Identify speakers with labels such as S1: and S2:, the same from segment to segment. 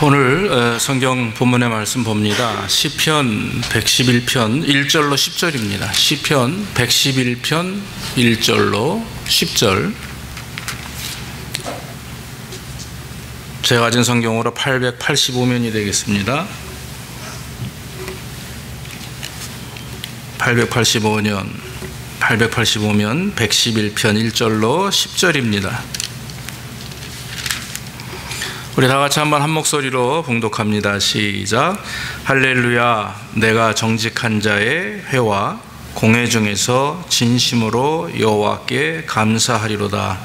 S1: 오늘 성경 본문의 말씀 봅니다. 시편 111편 1절로 10절입니다. 시편 111편 1절로 10절. 제가 가진 성경으로 885면이 되겠습니다. 885면 111편 1절로 10절입니다. 우리 다 같이 한번 한 목소리로 봉독합니다. 시작. 할렐루야. 내가 정직한 자의 회와 공회 중에서 진심으로 여호와께 감사하리로다.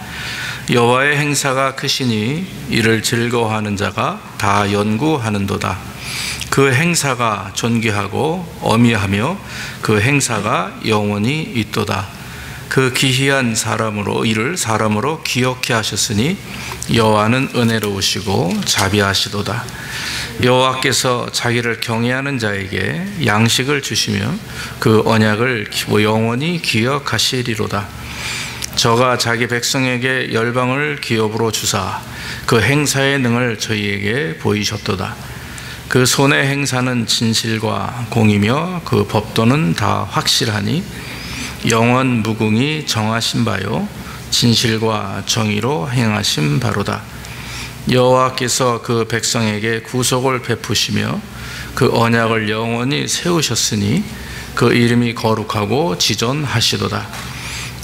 S1: 여호와의 행사가 크시니 이를 즐거워하는 자가 다 연구하는도다. 그 행사가 존귀하고 어미하며 그 행사가 영원히 있도다. 그 기이한 사람으로 이를 사람으로 기억케 하셨으니 여호와는 은혜로우시고 자비하시도다. 여호와께서 자기를 경외하는 자에게 양식을 주시며 그 언약을 영원히 기억하시리로다. 저가 자기 백성에게 열방을 기업으로 주사 그 행사의 능을 저희에게 보이셨도다. 그 손의 행사는 진실과 공이며 그 법도는 다 확실하니 영원 무궁히 정하신 바요 진실과 정의로 행하신 바로다. 여호와께서 그 백성에게 구속을 베푸시며 그 언약을 영원히 세우셨으니 그 이름이 거룩하고 지존하시도다.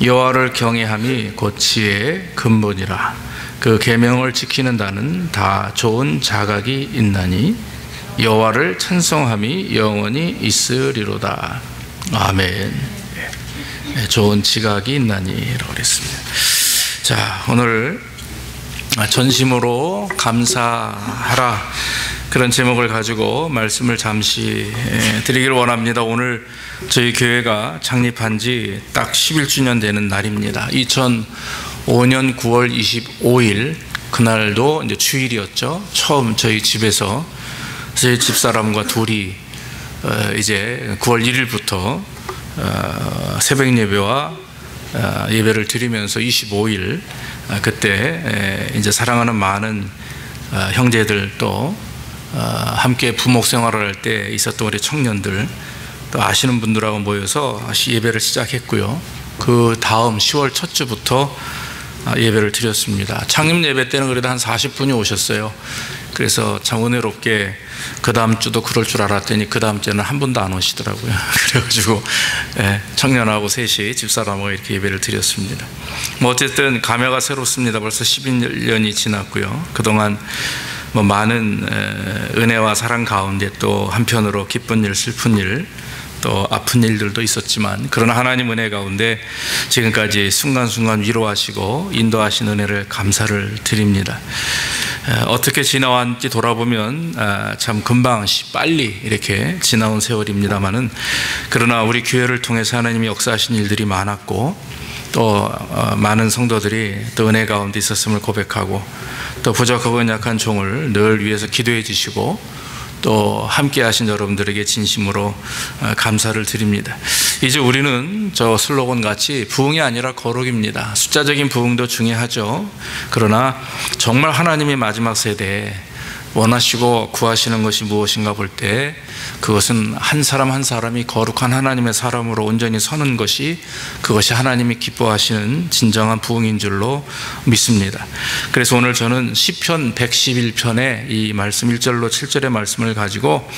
S1: 여호와를 경외함이 곧 지혜의 근본이라. 그 계명을 지키는 자는 다 좋은 자각이 있나니 여호와를 찬송함이 영원히 있으리로다. 아멘. 좋은 지각이 있나니라고 그랬습니다. 자, 오늘 전심으로 감사하라, 그런 제목을 가지고 말씀을 잠시 드리기를 원합니다. 오늘 저희 교회가 창립한 지 딱 11주년 되는 날입니다. 2005년 9월 25일 그날도 이제 주일이었죠. 처음 저희 집에서 저희 집사람과 둘이 이제 9월 1일부터 새벽 예배와 예배를 드리면서 25일 그때 이제 사랑하는 많은 형제들 또 함께 부목 생활을 할 때 있었던 우리 청년들 또 아시는 분들하고 모여서 예배를 시작했고요. 그 다음 10월 첫 주부터 예배를 드렸습니다. 창립 예배 때는 그래도 한 40분이 오셨어요. 그래서 참 은혜롭게 그 다음 주도 그럴 줄 알았더니 그 다음 주에는 한 분도 안 오시더라고요. 그래가지고 청년하고 셋이 집사람하고 이렇게 예배를 드렸습니다. 뭐 어쨌든 감회가 새롭습니다. 벌써 11년이 지났고요. 그동안 뭐 많은 은혜와 사랑 가운데 또 한편으로 기쁜 일, 슬픈 일, 또 아픈 일들도 있었지만 그러나 하나님 은혜 가운데 지금까지 순간순간 위로하시고 인도하신 은혜를 감사를 드립니다. 어떻게 지나왔는지 돌아보면 참 금방 빨리 이렇게 지나온 세월입니다만은 그러나 우리 교회를 통해서 하나님이 역사하신 일들이 많았고 또 많은 성도들이 또 은혜 가운데 있었음을 고백하고 또 부족하고 연약한 종을 늘 위해서 기도해 주시고 또 함께 하신 여러분들에게 진심으로 감사를 드립니다. 이제 우리는 저 슬로건 같이 부흥이 아니라 거룩입니다. 숫자적인 부흥도 중요하죠. 그러나 정말 하나님의 마지막 세대에 원하시고 구하시는 것이 무엇인가 볼 때 그것은 한 사람 한 사람이 거룩한 하나님의 사람으로 온전히 서는 것이 그것이 하나님이 기뻐하시는 진정한 부흥인 줄로 믿습니다. 그래서 오늘 저는 시편 111편의 이 말씀 1절로 7절의 말씀을 가지고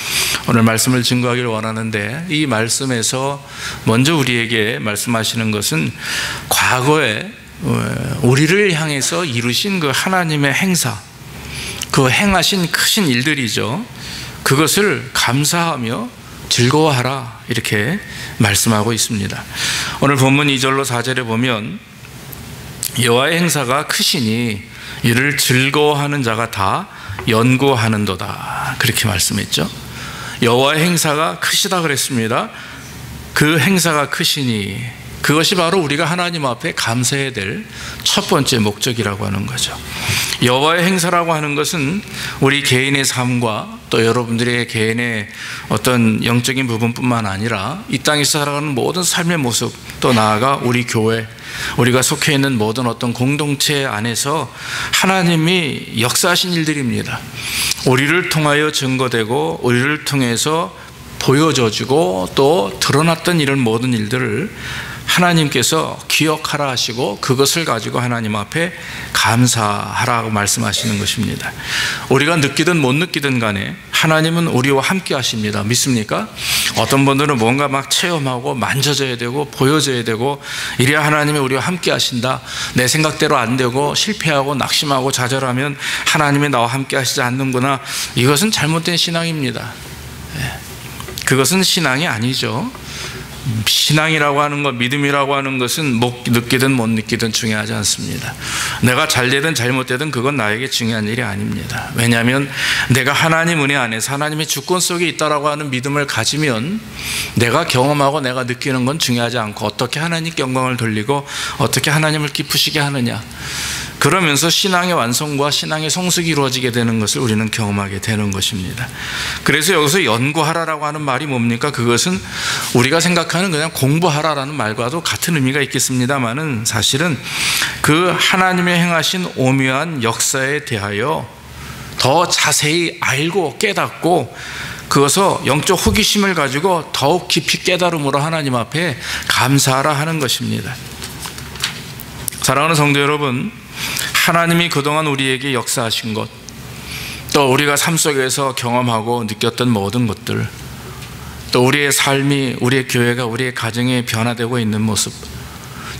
S1: 오늘 말씀을 증거하기를 원하는데 이 말씀에서 먼저 우리에게 말씀하시는 것은 과거에 우리를 향해서 이루신 그 하나님의 행사, 그 행하신 크신 일들이죠. 그것을 감사하며 즐거워하라 이렇게 말씀하고 있습니다. 오늘 본문 2절로 4절에 보면 여호와의 행사가 크시니 이를 즐거워하는 자가 다 연구하는도다 그렇게 말씀했죠. 여호와의 행사가 크시다 그랬습니다. 그 행사가 크시니 그것이 바로 우리가 하나님 앞에 감사해야 될 첫 번째 목적이라고 하는 거죠. 여호와의 행사라고 하는 것은 우리 개인의 삶과 또 여러분들의 개인의 어떤 영적인 부분뿐만 아니라 이 땅에서 살아가는 모든 삶의 모습, 또 나아가 우리 교회, 우리가 속해 있는 모든 어떤 공동체 안에서 하나님이 역사하신 일들입니다. 우리를 통하여 증거되고 우리를 통해서 보여져주고 또 드러났던 이런 모든 일들을 하나님께서 기억하라 하시고 그것을 가지고 하나님 앞에 감사하라고 말씀하시는 것입니다. 우리가 느끼든 못 느끼든 간에 하나님은 우리와 함께 하십니다. 믿습니까? 어떤 분들은 뭔가 막 체험하고 만져져야 되고 보여져야 되고 이래야 하나님이 우리와 함께 하신다. 내 생각대로 안 되고 실패하고 낙심하고 좌절하면 하나님이 나와 함께 하시지 않는구나. 이것은 잘못된 신앙입니다. 그것은 신앙이 아니죠. 신앙이라고 하는 것, 믿음이라고 하는 것은 못 느끼든 못 느끼든 중요하지 않습니다. 내가 잘 되든 잘못되든 그건 나에게 중요한 일이 아닙니다. 왜냐하면 내가 하나님 은혜 안에서 하나님의 주권 속에 있다라고 하는 믿음을 가지면 내가 경험하고 내가 느끼는 건 중요하지 않고 어떻게 하나님께 영광을 돌리고 어떻게 하나님을 기쁘시게 하느냐, 그러면서 신앙의 완성과 신앙의 성숙이 이루어지게 되는 것을 우리는 경험하게 되는 것입니다. 그래서 여기서 연구하라라고 하는 말이 뭡니까? 그것은 우리가 생각하는 그냥 공부하라라는 말과도 같은 의미가 있겠습니다만은 사실은 그 하나님의 행하신 오묘한 역사에 대하여 더 자세히 알고 깨닫고 그것을 영적 호기심을 가지고 더욱 깊이 깨달음으로 하나님 앞에 감사하라 하는 것입니다. 사랑하는 성도 여러분, 하나님이 그동안 우리에게 역사하신 것, 또 우리가 삶 속에서 경험하고 느꼈던 모든 것들, 또 우리의 삶이, 우리의 교회가, 우리의 가정이 변화되고 있는 모습,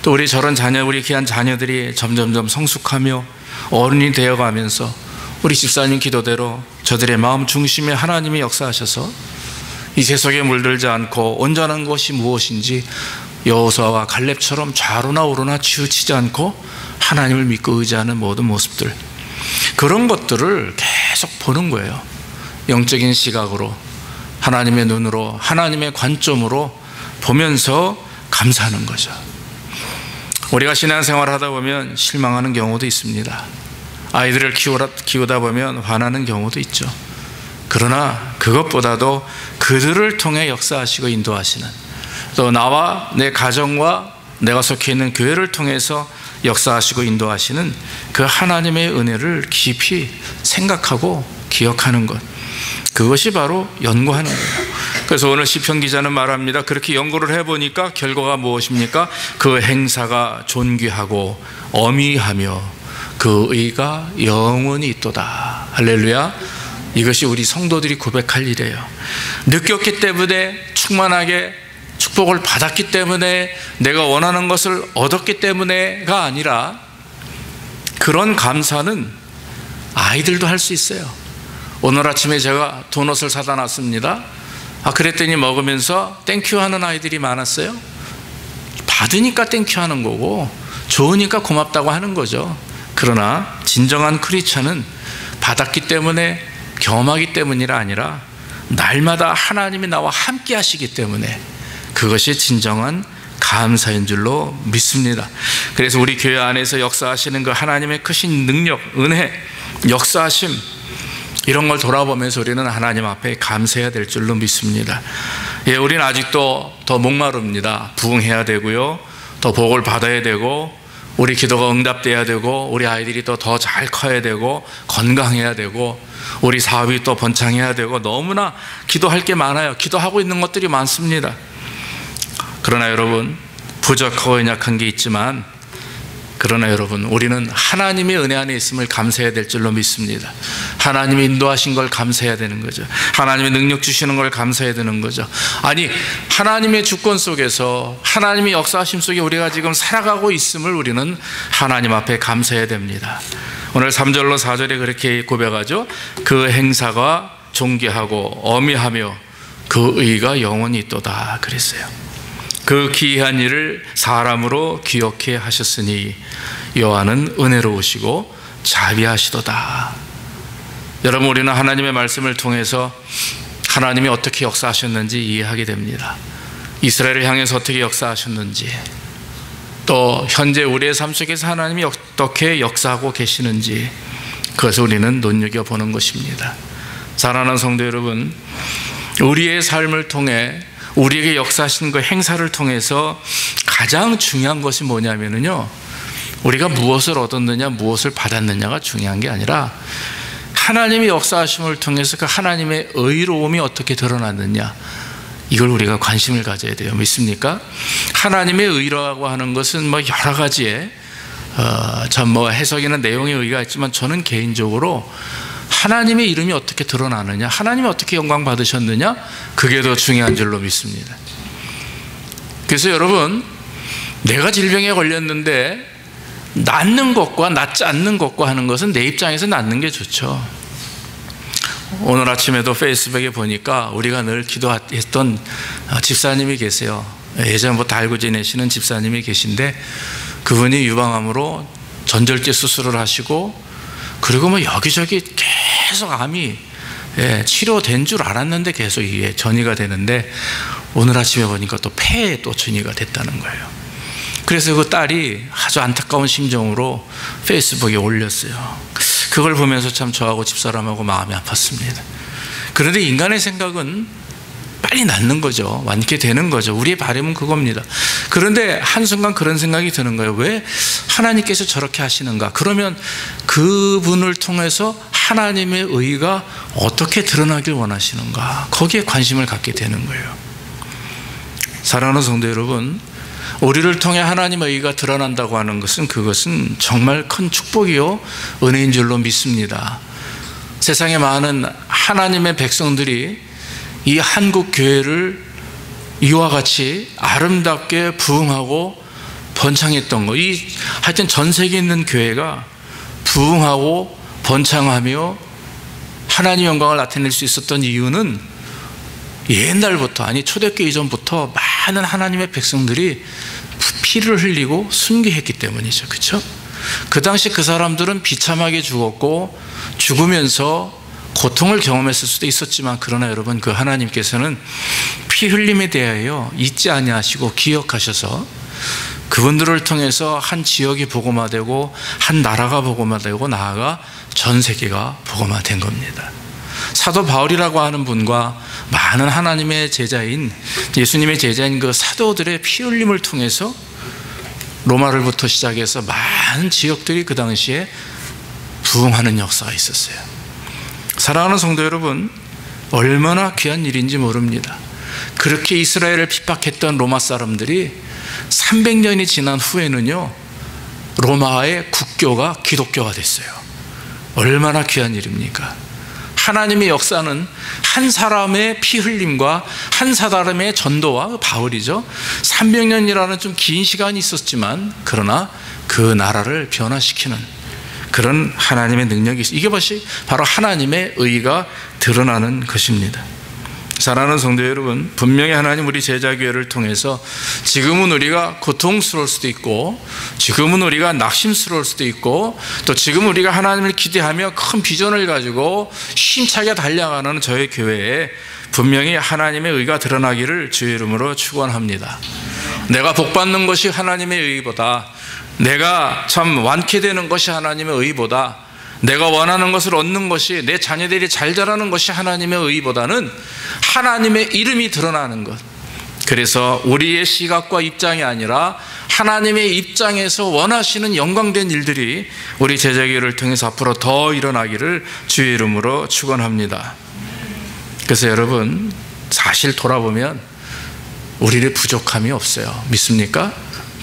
S1: 또 우리 저런 자녀, 우리 귀한 자녀들이 점점점 성숙하며 어른이 되어가면서 우리 집사님 기도대로 저들의 마음 중심에 하나님이 역사하셔서 이 세속에 물들지 않고 온전한 것이 무엇인지 여호수아와 갈렙처럼 좌로나 우로나 치우치지 않고 하나님을 믿고 의지하는 모든 모습들, 그런 것들을 계속 보는 거예요. 영적인 시각으로, 하나님의 눈으로, 하나님의 관점으로 보면서 감사하는 거죠. 우리가 신앙생활을 하다 보면 실망하는 경우도 있습니다. 아이들을 키우다 보면 화나는 경우도 있죠. 그러나 그것보다도 그들을 통해 역사하시고 인도하시는, 또 나와 내 가정과 내가 속해 있는 교회를 통해서 역사하시고 인도하시는 그 하나님의 은혜를 깊이 생각하고 기억하는 것, 그것이 바로 연구하는 거예요. 그래서 오늘 시편 기자는 말합니다. 그렇게 연구를 해보니까 결과가 무엇입니까? 그 행사가 존귀하고 어미하며 그 의가 영원히 있도다. 할렐루야. 이것이 우리 성도들이 고백할 일이에요. 느꼈기 때문에 충만하게 축복을 받았기 때문에 내가 원하는 것을 얻었기 때문에가 아니라, 그런 감사는 아이들도 할 수 있어요. 오늘 아침에 제가 도넛을 사다 놨습니다. 그랬더니 먹으면서 땡큐 하는 아이들이 많았어요. 받으니까 땡큐 하는 거고 좋으니까 고맙다고 하는 거죠. 그러나 진정한 크리스찬은 받았기 때문에, 경험하기 때문이 아니라 날마다 하나님이 나와 함께 하시기 때문에 그것이 진정한 감사인 줄로 믿습니다. 그래서 우리 교회 안에서 역사하시는 그 하나님의 크신 능력, 은혜, 역사하심, 이런 걸 돌아보면서 우리는 하나님 앞에 감사해야 될 줄로 믿습니다. 예, 우리는 아직도 더 목마릅니다. 부흥해야 되고요, 더 복을 받아야 되고, 우리 기도가 응답돼야 되고, 우리 아이들이 또 더 잘 커야 되고, 건강해야 되고, 우리 사업이 또 번창해야 되고, 너무나 기도할 게 많아요. 기도하고 있는 것들이 많습니다. 그러나 여러분, 부족하고 연약한 게 있지만, 그러나 여러분, 우리는 하나님의 은혜 안에 있음을 감사해야 될 줄로 믿습니다. 하나님이 인도하신 걸 감사해야 되는 거죠. 하나님의 능력 주시는 걸 감사해야 되는 거죠. 아니, 하나님의 주권 속에서, 하나님의 역사하심 속에 우리가 지금 살아가고 있음을 우리는 하나님 앞에 감사해야 됩니다. 오늘 3절로 4절에 그렇게 고백하죠. 그 행사가 존귀하고 어미하며 그 의가 영원히 있도다 그랬어요. 그 기이한 일을 사람으로 기억해 하셨으니 여호와는 은혜로우시고 자비하시도다. 여러분, 우리는 하나님의 말씀을 통해서 하나님이 어떻게 역사하셨는지 이해하게 됩니다. 이스라엘을 향해서 어떻게 역사하셨는지, 또 현재 우리의 삶 속에서 하나님이 어떻게 역사하고 계시는지, 그것을 우리는 눈여겨보는 것입니다. 사랑하는 성도 여러분, 우리의 삶을 통해 우리에게 역사하시는 그 행사를 통해서 가장 중요한 것이 뭐냐면요, 우리가 무엇을 얻었느냐, 무엇을 받았느냐가 중요한 게 아니라 하나님의 역사하심을 통해서 그 하나님의 의로움이 어떻게 드러났느냐, 이걸 우리가 관심을 가져야 돼요. 믿습니까? 하나님의 의라고 하는 것은 뭐 여러 가지의 전 뭐 해석이나 내용의 의의가 있지만, 저는 개인적으로 하나님의 이름이 어떻게 드러나느냐, 하나님이 어떻게 영광 받으셨느냐, 그게 더 중요한 줄로 믿습니다. 그래서 여러분, 내가 질병에 걸렸는데 낫는 것과 낫지 않는 것과 하는 것은 내 입장에서 낫는 게 좋죠. 오늘 아침에도 페이스북에 보니까 우리가 늘 기도했던 집사님이 계세요. 예전부터 알고 지내시는 집사님이 계신데, 그분이 유방암으로 전절제 수술을 하시고, 그리고 뭐 여기저기 계속 암이 치료된 줄 알았는데 계속 이게 전이가 되는데, 오늘 아침에 보니까 또 폐에 또 전이가 됐다는 거예요. 그래서 그 딸이 아주 안타까운 심정으로 페이스북에 올렸어요. 그걸 보면서 참 저하고 집사람하고 마음이 아팠습니다. 그런데 인간의 생각은 빨리 낫는 거죠. 완쾌되는 거죠. 우리의 바람은 그겁니다. 그런데 한순간 그런 생각이 드는 거예요. 왜 하나님께서 저렇게 하시는가? 그러면 그분을 통해서 하나님의 의가 어떻게 드러나길 원하시는가? 거기에 관심을 갖게 되는 거예요. 사랑하는 성도 여러분, 우리를 통해 하나님의 의가 드러난다고 하는 것은, 그것은 정말 큰 축복이요 은혜인 줄로 믿습니다. 세상에 많은 하나님의 백성들이 이 한국 교회를 이와 같이 아름답게 부흥하고 번창했던 거, 하여튼 전 세계에 있는 교회가 부흥하고 번창하며 하나님의 영광을 나타낼 수 있었던 이유는, 옛날부터, 아니 초대교회 이전부터 많은 하나님의 백성들이 피를 흘리고 순교했기 때문이죠. 그렇죠? 그 당시 그 사람들은 비참하게 죽었고 죽으면서 고통을 경험했을 수도 있었지만, 그러나 여러분, 그 하나님께서는 피 흘림에 대하여 잊지 아니하시고 기억하셔서 그분들을 통해서 한 지역이 복음화되고 한 나라가 복음화되고 나아가 전 세계가 복음화된 겁니다. 사도 바울이라고 하는 분과 많은 하나님의 제자인, 예수님의 제자인 그 사도들의 피 흘림을 통해서 로마를부터 시작해서 많은 지역들이 그 당시에 부흥하는 역사가 있었어요. 사랑하는 성도 여러분, 얼마나 귀한 일인지 모릅니다. 그렇게 이스라엘을 핍박했던 로마 사람들이 300년이 지난 후에는요, 로마의 국교가 기독교가 됐어요. 얼마나 귀한 일입니까? 하나님의 역사는 한 사람의 피 흘림과 한 사람의 전도와, 바울이죠, 300년이라는 좀 긴 시간이 있었지만, 그러나 그 나라를 변화시키는 그런 하나님의 능력이 있어요. 이게 바로 하나님의 의가 드러나는 것입니다. 사랑하는 성도 여러분, 분명히 하나님 우리 제자교회를 통해서 지금은 우리가 고통스러울 수도 있고, 지금은 우리가 낙심스러울 수도 있고, 또 지금 우리가 하나님을 기대하며 큰 비전을 가지고 힘차게 달려가는 저희 교회에 분명히 하나님의 의가 드러나기를 주의 이름으로 축원합니다. 내가 복받는 것이 하나님의 의보다, 내가 참 완쾌되는 것이 하나님의 의보다, 내가 원하는 것을 얻는 것이, 내 자녀들이 잘 자라는 것이 하나님의 의보다는 하나님의 이름이 드러나는 것. 그래서 우리의 시각과 입장이 아니라 하나님의 입장에서 원하시는 영광된 일들이 우리 제자교회를 통해서 앞으로 더 일어나기를 주의 이름으로 축원합니다. 그래서 여러분, 사실 돌아보면 우리의 부족함이 없어요. 믿습니까?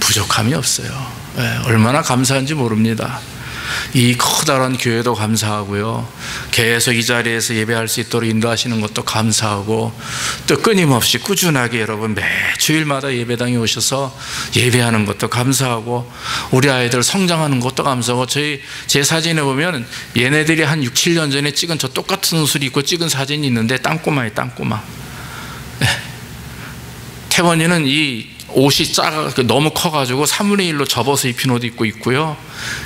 S1: 부족함이 없어요. 얼마나 감사한지 모릅니다. 이 커다란 교회도 감사하고요, 계속 이 자리에서 예배할 수 있도록 인도하시는 것도 감사하고, 또 끊임없이 꾸준하게 여러분 매 주일마다 예배당에 오셔서 예배하는 것도 감사하고, 우리 아이들 성장하는 것도 감사하고, 제 사진에 보면 얘네들이 한 6, 7년 전에 찍은 저 똑같은 옷을 입고 찍은 사진이 있는데, 땅꼬마예요, 땅꼬마. 태원이는 이 옷이 너무 커가지고 3분의 1로 접어서 입힌 옷 입고 있고요.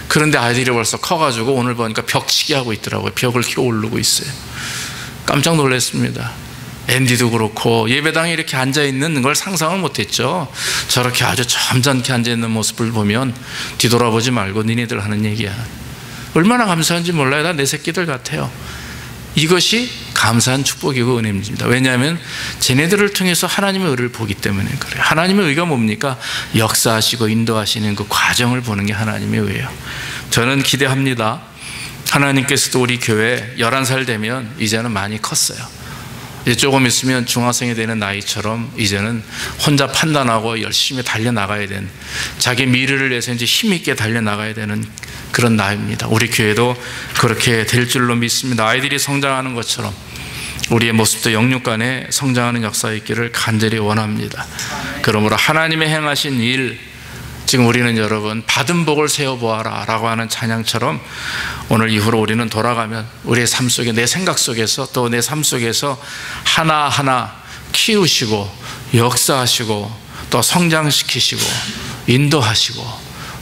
S1: 그런데 아이들이 벌써 커가지고 오늘 보니까 벽치기 하고 있더라고요. 벽을 키워 오르고 있어요. 깜짝 놀랐습니다. 앤디도 그렇고, 예배당에 이렇게 앉아있는 걸 상상을 못했죠. 저렇게 아주 점잖게 앉아있는 모습을 보면 뒤돌아보지 말고 니네들 하는 얘기야. 얼마나 감사한지 몰라요. 다 내 새끼들 같아요. 이것이 감사한 축복이고 은혜입니다. 왜냐하면 쟤네들을 통해서 하나님의 의를 보기 때문에 그래요. 하나님의 의가 뭡니까? 역사하시고 인도하시는 그 과정을 보는 게 하나님의 의예요. 저는 기대합니다. 하나님께서도 우리 교회 11살 되면 이제는 많이 컸어요. 이제 조금 있으면 중학생이 되는 나이처럼 이제는 혼자 판단하고 열심히 달려나가야 되는, 자기 미래를 위해서 이제 힘있게 달려나가야 되는 그런 나이입니다. 우리 교회도 그렇게 될 줄로 믿습니다. 아이들이 성장하는 것처럼 우리의 모습도 영육간에 성장하는 역사가 있기를 간절히 원합니다. 그러므로 하나님의 행하신 일, 지금 우리는 여러분 받은 복을 세어보아라 라고 하는 찬양처럼 오늘 이후로 우리는 돌아가면 우리의 삶 속에, 내 생각 속에서 또 내 삶 속에서 하나하나 키우시고 역사하시고 또 성장시키시고 인도하시고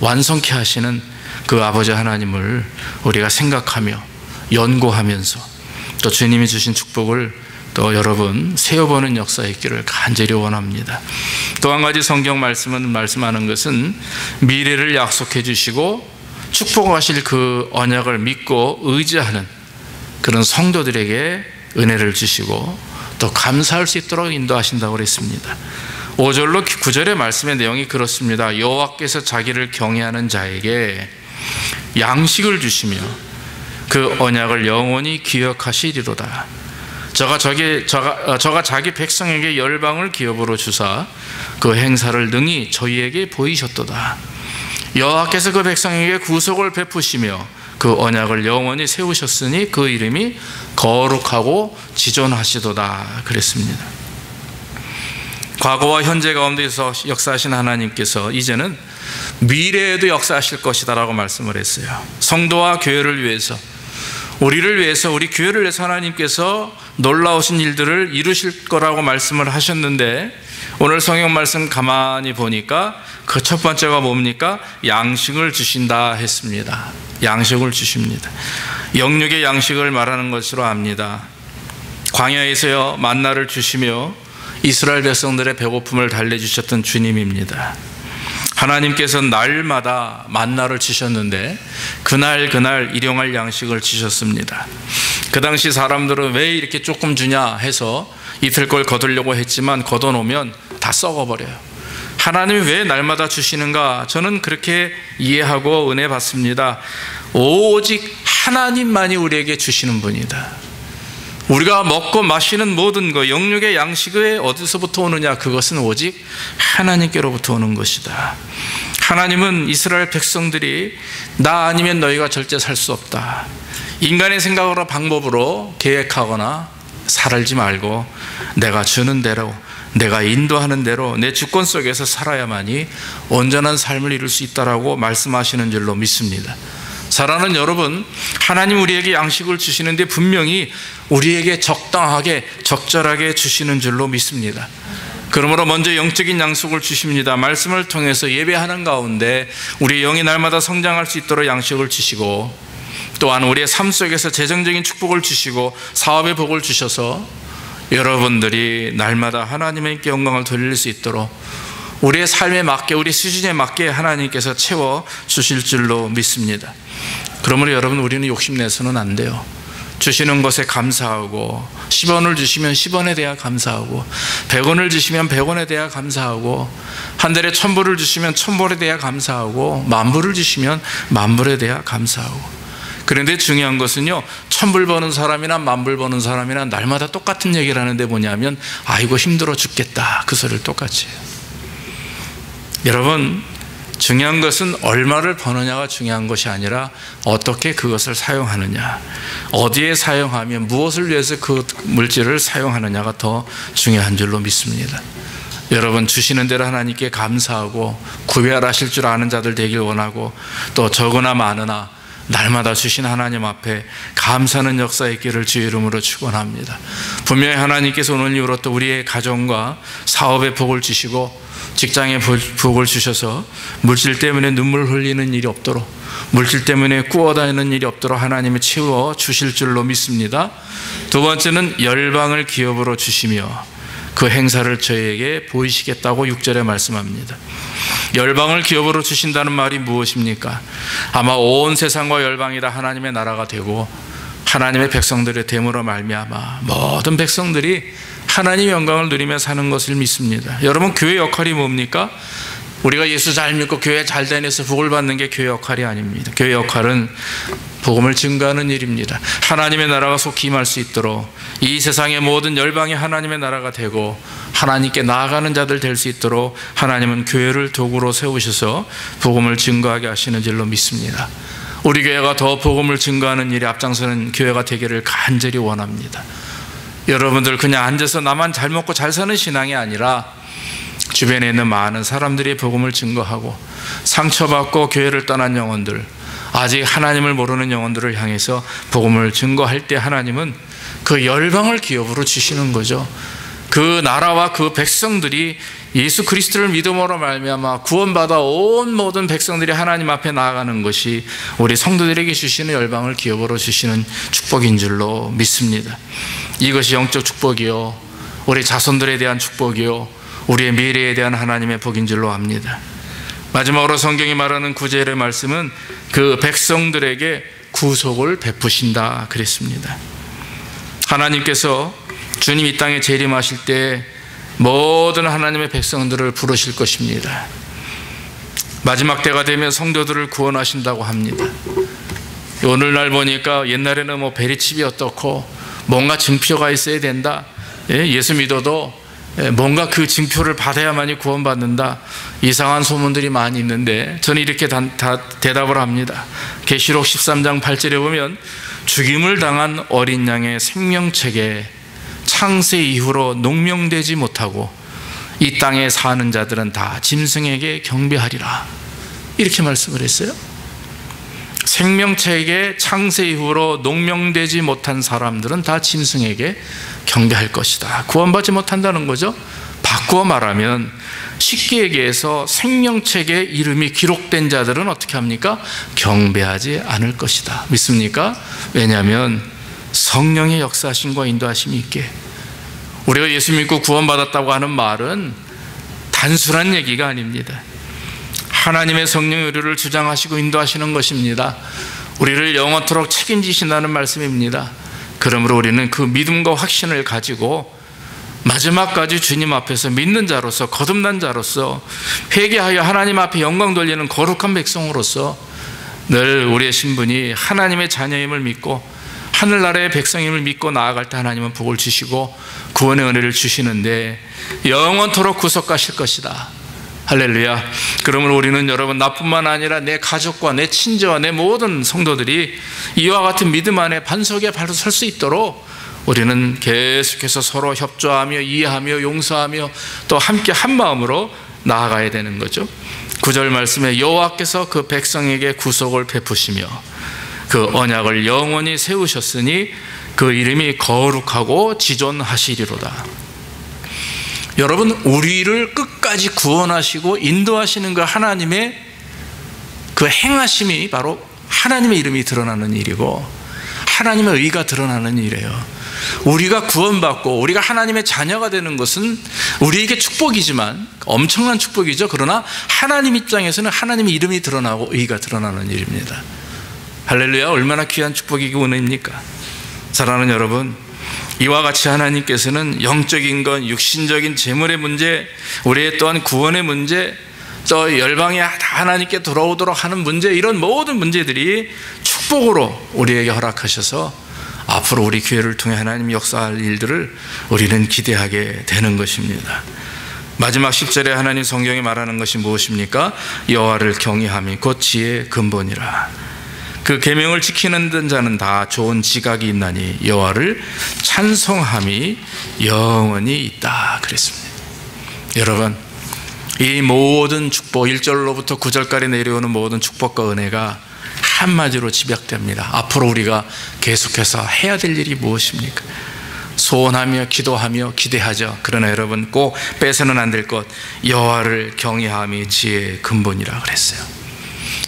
S1: 완성케 하시는 그 아버지 하나님을 우리가 생각하며 연구하면서 또 주님이 주신 축복을 또 여러분 세어보는 역사가 있기를 간절히 원합니다. 또 한 가지 성경 말씀은 말씀하는 것은 미래를 약속해 주시고 축복하실 그 언약을 믿고 의지하는 그런 성도들에게 은혜를 주시고 또 감사할 수 있도록 인도하신다고 그랬습니다. 5절로 9절의 말씀의 내용이 그렇습니다. 여호와께서 자기를 경외하는 자에게 양식을 주시며 그 언약을 영원히 기억하시리로다. 저가 자기 백성에게 열방을 기업으로 주사 그 행사를 능히 저희에게 보이셨도다. 여호와께서 그 백성에게 구속을 베푸시며 그 언약을 영원히 세우셨으니 그 이름이 거룩하고 지존하시도다 그랬습니다. 과거와 현재 가운데서 역사하신 하나님께서 이제는 미래에도 역사하실 것이다 라고 말씀을 했어요. 성도와 교회를 위해서, 우리를 위해서, 우리 교회를 위해서 하나님께서 놀라우신 일들을 이루실 거라고 말씀을 하셨는데, 오늘 성경 말씀 가만히 보니까 그 첫 번째가 뭡니까? 양식을 주신다 했습니다. 양식을 주십니다. 영육의 양식을 말하는 것으로 압니다. 광야에서요 만나를 주시며 이스라엘 백성들의 배고픔을 달래주셨던 주님입니다. 하나님께서 날마다 만나를 주셨는데 그날 일용할 양식을 주셨습니다. 그 당시 사람들은 왜 이렇게 조금 주냐 해서 이틀 걸 거두려고 했지만 걷어놓으면 다 썩어버려요. 하나님이 왜 날마다 주시는가? 저는 그렇게 이해하고 은혜 받습니다. 오직 하나님만이 우리에게 주시는 분이다. 우리가 먹고 마시는 모든 것, 영육의 양식이 어디서부터 오느냐? 그것은 오직 하나님께로부터 오는 것이다. 하나님은 이스라엘 백성들이 나 아니면 너희가 절대 살 수 없다, 인간의 생각으로 방법으로 계획하거나 살지 말고 내가 주는 대로, 내가 인도하는 대로 내 주권 속에서 살아야만이 온전한 삶을 이룰 수 있다라고 말씀하시는 줄로 믿습니다. 사랑하는 여러분, 하나님 우리에게 양식을 주시는데 분명히 우리에게 적당하게 적절하게 주시는 줄로 믿습니다. 그러므로 먼저 영적인 양식을 주십니다. 말씀을 통해서 예배하는 가운데 우리 영이 날마다 성장할 수 있도록 양식을 주시고, 또한 우리의 삶 속에서 재정적인 축복을 주시고 사업의 복을 주셔서 여러분들이 날마다 하나님께 영광을 돌릴 수 있도록 우리의 삶에 맞게, 우리 수준에 맞게 하나님께서 채워 주실 줄로 믿습니다. 그러므로 여러분, 우리는 욕심내서는 안 돼요. 주시는 것에 감사하고, 10원을 주시면 10원에 대해 감사하고, 100원을 주시면 100원에 대해 감사하고, 한 달에 1000불을 주시면 1000불에 대해 감사하고, 10,000불을 주시면 10,000불에 대해 감사하고. 그런데 중요한 것은요, 1000불 버는 사람이나 10,000불 버는 사람이나 날마다 똑같은 얘기를 하는데 뭐냐면, 아이고 힘들어 죽겠다, 그 소리를 똑같이 해요. 여러분, 중요한 것은 얼마를 버느냐가 중요한 것이 아니라 어떻게 그것을 사용하느냐, 어디에 사용하면 무엇을 위해서 그 물질을 사용하느냐가 더 중요한 줄로 믿습니다. 여러분, 주시는 대로 하나님께 감사하고 구별하실 줄 아는 자들 되길 원하고, 또 적으나 많으나 날마다 주신 하나님 앞에 감사하는 역사의 있기를 주의 이름으로 축원합니다. 분명히 하나님께서 오늘 이후로 또 우리의 가정과 사업에 복을 주시고 직장에 복을 주셔서 물질 때문에 눈물 흘리는 일이 없도록, 물질 때문에 꾸어다니는 일이 없도록 하나님이 채워 주실 줄로 믿습니다. 두 번째는 열방을 기업으로 주시며 그 행사를 저희에게 보이시겠다고 6절에 말씀합니다. 열방을 기업으로 주신다는 말이 무엇입니까? 아마 온 세상과 열방이 다 하나님의 나라가 되고 하나님의 백성들의 됨으로 말미암아 모든 백성들이 하나님의 영광을 누리며 사는 것을 믿습니다. 여러분, 교회 역할이 뭡니까? 우리가 예수 잘 믿고 교회 잘 다녀서 복을 받는 게 교회 역할이 아닙니다. 교회 역할은 복음을 증거하는 일입니다. 하나님의 나라가 속히 임할 수 있도록 이 세상의 모든 열방이 하나님의 나라가 되고 하나님께 나아가는 자들 될 수 있도록 하나님은 교회를 도구로 세우셔서 복음을 증거하게 하시는 줄로 믿습니다. 우리 교회가 더 복음을 증거하는 일에 앞장서는 교회가 되기를 간절히 원합니다. 여러분들 그냥 앉아서 나만 잘 먹고 잘 사는 신앙이 아니라 주변에 있는 많은 사람들이 복음을 증거하고 상처받고 교회를 떠난 영혼들, 아직 하나님을 모르는 영혼들을 향해서 복음을 증거할 때 하나님은 그 열방을 기업으로 주시는 거죠. 그 나라와 그 백성들이 예수 그리스도를 믿음으로 말미암아 구원받아 온 모든 백성들이 하나님 앞에 나아가는 것이 우리 성도들에게 주시는 열방을 기업으로 주시는 축복인 줄로 믿습니다. 이것이 영적 축복이요, 우리 자손들에 대한 축복이요, 우리의 미래에 대한 하나님의 복인 줄로 압니다. 마지막으로 성경이 말하는 9절의 말씀은 그 백성들에게 구속을 베푸신다 그랬습니다. 하나님께서 주님 이 땅에 재림하실 때 모든 하나님의 백성들을 부르실 것입니다. 마지막 때가 되면 성도들을 구원하신다고 합니다. 오늘날 보니까 옛날에는 뭐 베리칩이 어떻고 뭔가 증표가 있어야 된다, 예수 믿어도 뭔가 그 증표를 받아야만이 구원받는다, 이상한 소문들이 많이 있는데 저는 이렇게 다 대답을 합니다. 계시록 13장 8절에 보면 죽임을 당한 어린 양의 생명책에 창세 이후로 농명되지 못하고 이 땅에 사는 자들은 다 짐승에게 경배하리라, 이렇게 말씀을 했어요. 생명책에 창세 이후로 농명되지 못한 사람들은 다 짐승에게 경배할 것이다. 구원받지 못한다는 거죠. 바꾸어 말하면 쉽게 얘기해서 생명책에 이름이 기록된 자들은 어떻게 합니까? 경배하지 않을 것이다. 믿습니까? 왜냐하면 성령의 역사하심과 인도하심이 있게, 우리가 예수 믿고 구원받았다고 하는 말은 단순한 얘기가 아닙니다. 하나님의 성령이 우리를 주장하시고 인도하시는 것입니다. 우리를 영원토록 책임지신다는 말씀입니다. 그러므로 우리는 그 믿음과 확신을 가지고 마지막까지 주님 앞에서 믿는 자로서, 거듭난 자로서, 회개하여 하나님 앞에 영광 돌리는 거룩한 백성으로서 늘 우리의 신분이 하나님의 자녀임을 믿고 하늘나라의 백성임을 믿고 나아갈 때 하나님은 복을 주시고 구원의 은혜를 주시는데 영원토록 구속하실 것이다. 할렐루야. 그러면 우리는 여러분, 나뿐만 아니라 내 가족과 내 친지와 내 모든 성도들이 이와 같은 믿음 안에 반석에 바로 설 수 있도록 우리는 계속해서 서로 협조하며 이해하며 용서하며 또 함께 한 마음으로 나아가야 되는 거죠. 9절 말씀에 여호와께서 그 백성에게 구속을 베푸시며 그 언약을 영원히 세우셨으니 그 이름이 거룩하고 지존하시리로다. 여러분, 우리를 끝까지 구원하시고 인도하시는 그 하나님의 그 행하심이 바로 하나님의 이름이 드러나는 일이고 하나님의 의가 드러나는 일이에요. 우리가 구원받고 우리가 하나님의 자녀가 되는 것은 우리에게 축복이지만, 엄청난 축복이죠. 그러나 하나님 입장에서는 하나님의 이름이 드러나고 의가 드러나는 일입니다. 할렐루야. 얼마나 귀한 축복이고 은혜입니까? 사랑하는 여러분, 이와 같이 하나님께서는 영적인 것, 육신적인 재물의 문제, 우리의 또한 구원의 문제, 또 열방이 다 하나님께 돌아오도록 하는 문제, 이런 모든 문제들이 축복으로 우리에게 허락하셔서 앞으로 우리 교회를 통해 하나님 역사할 일들을 우리는 기대하게 되는 것입니다. 마지막 10절에 하나님 성경이 말하는 것이 무엇입니까? 여호와를 경외함이 곧 지혜의 근본이라. 그 계명을 지키는 자는 다 좋은 지각이 있나니 여호와를 찬송함이 영원히 있다 그랬습니다. 여러분, 이 모든 축복, 1절로부터 9절까지 내려오는 모든 축복과 은혜가 한마디로 집약됩니다. 앞으로 우리가 계속해서 해야 될 일이 무엇입니까? 소원하며 기도하며 기대하죠. 그러나 여러분, 꼭 빼서는 안 될 것, 여호와를 경외함이 지혜의 근본이라 그랬어요.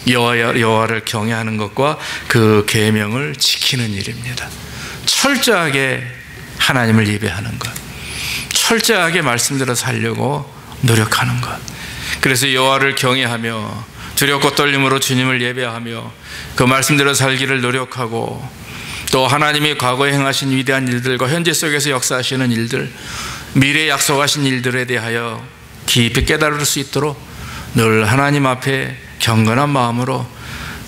S1: 여호와를 경외하는 것과 그 계명을 지키는 일입니다. 철저하게 하나님을 예배하는 것, 철저하게 말씀대로 살려고 노력하는 것. 그래서 여호와를 경외하며 두렵고 떨림으로 주님을 예배하며 그 말씀대로 살기를 노력하고, 또 하나님이 과거에 행하신 위대한 일들과 현재 속에서 역사하시는 일들, 미래에 약속하신 일들에 대하여 깊이 깨달을 수 있도록 늘 하나님 앞에 경건한 마음으로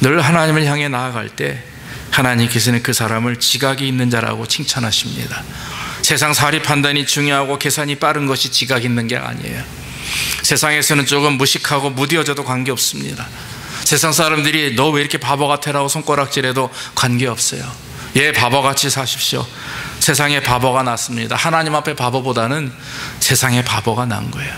S1: 늘 하나님을 향해 나아갈 때 하나님께서는 그 사람을 지각이 있는 자라고 칭찬하십니다. 세상 사리 판단이 중요하고 계산이 빠른 것이 지각 있는 게 아니에요. 세상에서는 조금 무식하고 무디어져도 관계없습니다. 세상 사람들이 너 왜 이렇게 바보 같아라고 손가락질해도 관계없어요. 예, 바보같이 사십시오. 세상에 바보가 낫습니다. 하나님 앞에 바보보다는 세상에 바보가 난 거예요.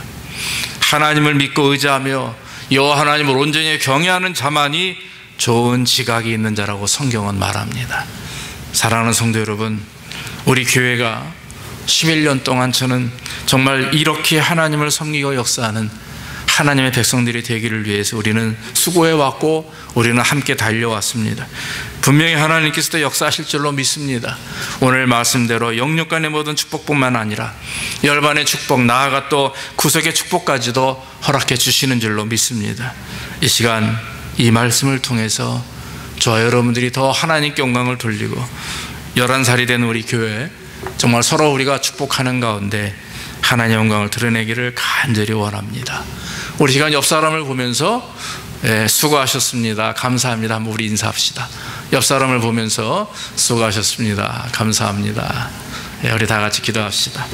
S1: 하나님을 믿고 의지하며 여호와 하나님을 온전히 경외하는 자만이 좋은 지각이 있는 자라고 성경은 말합니다. 사랑하는 성도 여러분, 우리 교회가 11년 동안 저는 정말 이렇게 하나님을 섬기고 역사하는 하나님의 백성들이 되기를 위해서 우리는 수고해왔고 우리는 함께 달려왔습니다. 분명히 하나님께서도 역사하실 줄로 믿습니다. 오늘 말씀대로 영육간의 모든 축복뿐만 아니라 열반의 축복, 나아가 또 구속의 축복까지도 허락해 주시는 줄로 믿습니다. 이 시간 이 말씀을 통해서 저와 여러분들이 더 하나님께 영광을 돌리고 11살이 된 우리 교회 정말 서로 우리가 축복하는 가운데 하나님의 영광을 드러내기를 간절히 원합니다. 우리 시간 옆 사람을 보면서 수고하셨습니다, 감사합니다 한번 우리 인사합시다. 옆 사람을 보면서 수고하셨습니다, 감사합니다. 우리 다 같이 기도합시다.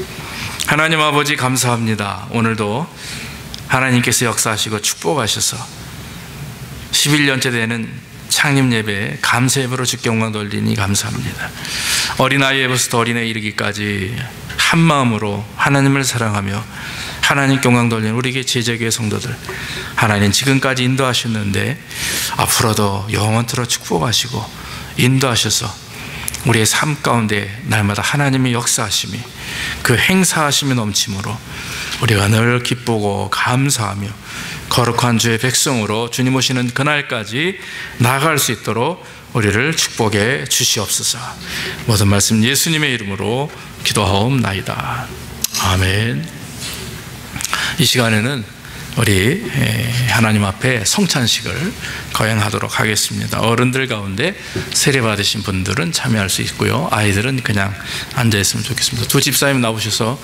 S1: 하나님 아버지 감사합니다. 오늘도 하나님께서 역사하시고 축복하셔서 11년째 되는 창립 예배에 감사 예배로 주께 영광 돌리니 감사합니다. 어린아이에부터 어린애 이르기까지 한 마음으로 하나님을 사랑하며 하나님께 영광 돌리는 우리 제자교회 성도들, 하나님 지금까지 인도하셨는데 앞으로도 영원토록 축복하시고 인도하셔서 우리의 삶 가운데 날마다 하나님의 역사하심이 그 행사하심이 넘침으로 우리가 늘 기쁘고 감사하며 거룩한 주의 백성으로 주님 오시는 그날까지 나아갈 수 있도록 우리를 축복해 주시옵소서. 모든 말씀 예수님의 이름으로 기도하옵나이다. 아멘. 이 시간에는 우리 하나님 앞에 성찬식을 거행하도록 하겠습니다. 어른들 가운데 세례 받으신 분들은 참여할 수 있고요, 아이들은 그냥 앉아 있으면 좋겠습니다. 두 집사님 나오셔서